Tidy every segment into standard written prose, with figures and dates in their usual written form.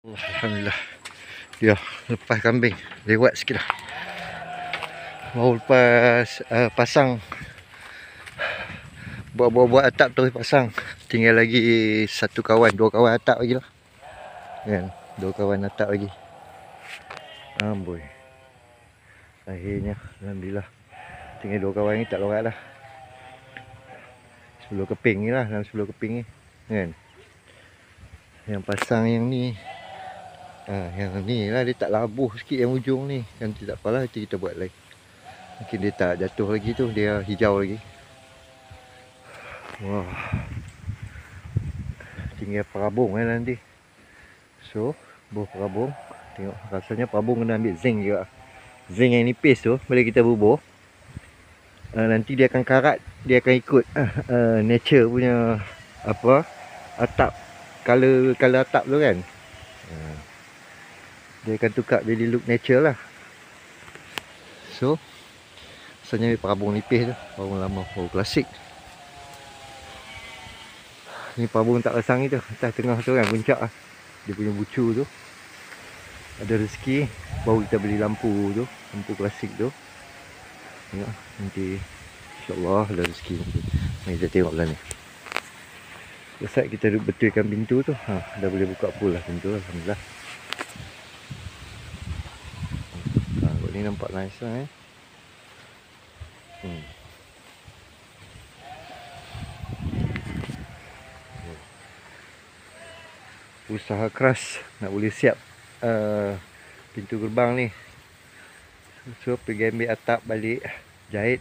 Alhamdulillah. Ya, lepas kambing. Lewat sikit dah. Mau lepas pasang. Buat atap terus pasang. Tinggal lagi satu kawan, dua kawan atap lagi lah. Kan? Dua kawan atap lagi. Amboi. Akhirnya, alhamdulillah. Tinggal dua kawan ni tak lorat dah. 10 keping ni lah, dalam 10 keping ni. Kan? Yang pasang yang ni. Yang ni lah, dia tak labuh sikit yang ujung ni. Yang tak apalah, nanti kita buat lagi. Mungkin dia tak jatuh lagi tu, dia hijau lagi. Wah. Tinggal perabung nanti. So, bubuh perabung. Tengok rasanya perabung kena ambil zinc juga. Zinc yang nipis tu, bila kita bubuh, nanti dia akan karat, dia akan ikut nature punya apa atap, color atap tu kan. Dia akan tukar jadi look natural lah. So, asalnya perabung nipis tu, perabung lama, perabung klasik. Ni perabung tak pasang ni tu, atas tengah tu kan, puncak lah. Dia punya bucu tu. Ada rezeki, baru kita beli lampu tu, lampu klasik tu. Tengok, nanti insyaAllah ada rezeki nanti. Mari kita tengok belah ni. Selesai kita betulkan pintu tu, dah boleh buka full lah pintu, alhamdulillah. Kot ni nampak nice lah Usaha keras nak boleh siap pintu gerbang ni. So pergi ambil atap balik, jahit,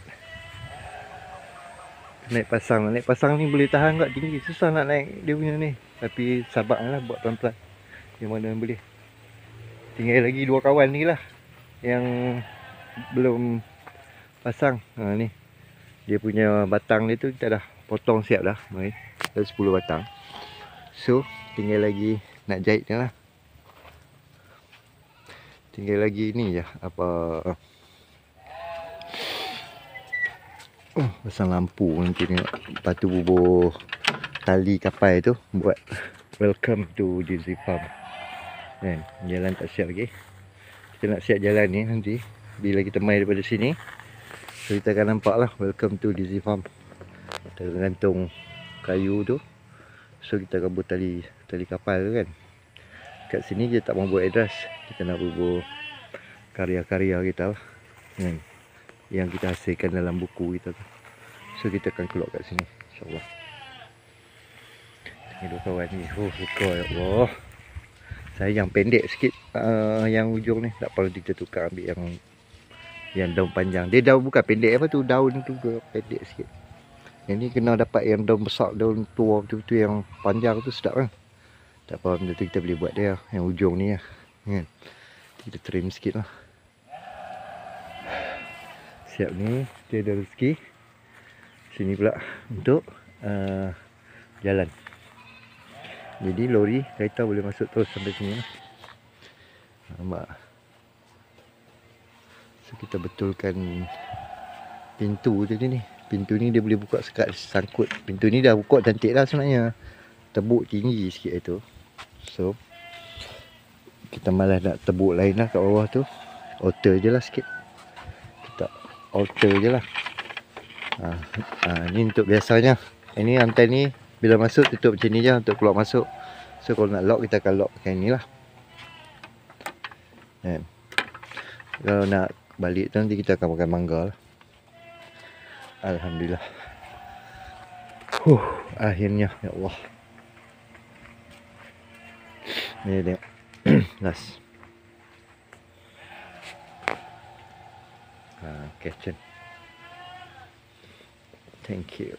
naik pasang. Naik pasang ni boleh tahan kat tinggi, susah nak naik dia punya ni. Tapi sabarlah, buat pelan-pelan yang mana yang boleh. Tinggal lagi dua kawan ni lah yang belum pasang. Ni dia punya batang dia tu kita dah potong siap dah. Mari, ada 10 batang. So tinggal lagi nak jahit dia lah. Tinggal lagi ni je, apa pasang lampu nanti tengok. Lepas tu bubuh tali kapai tu, buat welcome to Dizzy Farm. Kan, jalan tak siap lagi. Kita nak siap jalan ni nanti bila kita mai daripada sini. So kita akan nampak lah welcome to Dizzy Farm. Kita gantung kayu tu. So kita akan buat tali kapal tu kan. Kat sini kita tak mahu buat address. Kita nak bubuh karya-karya kita lah. Kan, yang kita hasilkan dalam buku kita tu. So kita akan keluar kat sini, insyaAllah. Ini dua kawan ni, suka ya Allah. Sayang pendek sikit yang ujung ni. Tak perlu kita tukar ambil yang daun panjang. Dia daun bukan pendek apa tu, daun tu pendek sikit. Yang ni kena dapat yang daun besar, daun tua tu yang panjang tu, sedap kan. Tak apa, benda tu kita boleh buat dia yang ujung ni lah. Kan? Kita trim sikit lah. Siap ni, dia ada rezeki. Sini pula untuk jalan. Jadi lori, kereta boleh masuk terus sampai sini lah. Nampak. So kita betulkan pintu tadi ni. Pintu ni dia boleh buka sekat sangkut. Pintu ni dah buka cantik dah sebenarnya. Tebuk tinggi sikit itu. So kita malas nak tebuk lain lah kat bawah tu. Alter je lah sikit. Kita alter je lah. Ni untuk biasanya. Ini rantai ni bila masuk tutup macam ni je untuk keluar masuk. So kalau nak lock kita akan lock pakai ni lah. Kalau nak balik tu nanti kita akan pakai mangga lah. Alhamdulillah. Akhirnya ya Allah. Ni tengok. Last. Kitchen. Thank you.